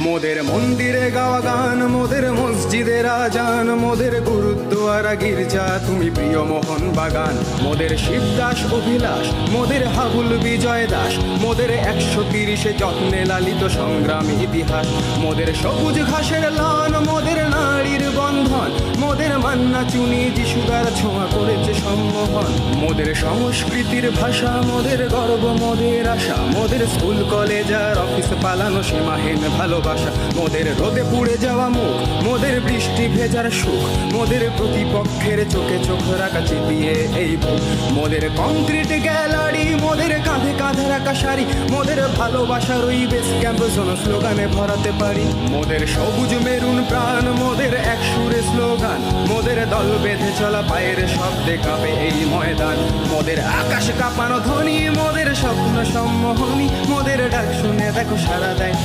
মোদের মন্দিরে গাওয়া গান, মোদের মসজিদের আজান, মোদের গুরুদ্বারা গির্জা তুমি প্রিয় মোহন বাগান। মোদের শিবদাস অভিলাষ, মোদের হাবুল বিজয় দাস, মোদের 130 যত্নে লালিত সংগ্রাম ইতিহাস। মোদের সবুজ ঘাসের লান, মোদের নারীর বন্ধন, মোদের মান্না চুনি যিশুগার ছোঁয়া করেছে সম্মোহন। মোদের সংস্কৃতির ভাষা, মোদের গর্ব, মোদের আশা, মোদের স্কুল কলেজ আর অফিস পালানো সীমাহীন ভালোবাসা। মোদের রোদে পুড়ে যাওয়া মুখ, মোদের বৃষ্টি ভেজার সুখ, মোদের প্রতিপক্ষের চোখে চোখ রাখা চিপিয়ে এই বুক। মোদের কংক্রিট গ্যালারি, মোদের কাঁধে কাঁধে রাখা শাড়ি, মোদের ভালোবাসার ওই বেস ক্যাম্প জোন স্লোগানে ভরাতে পারি। মোদের সবুজ মেরুন প্রাণ, মোদের এক সুরে স্লোগান, মোদের দল বেঁধে চলা পায়ের শব্দে কাঁপে এই ময়দান। মোদের আকাশ কাঁপানো ধ্বনি, মোদের স্বপ্ন সম্মোহনী, মোদের ডাক শুনে দেখো সারা দেয়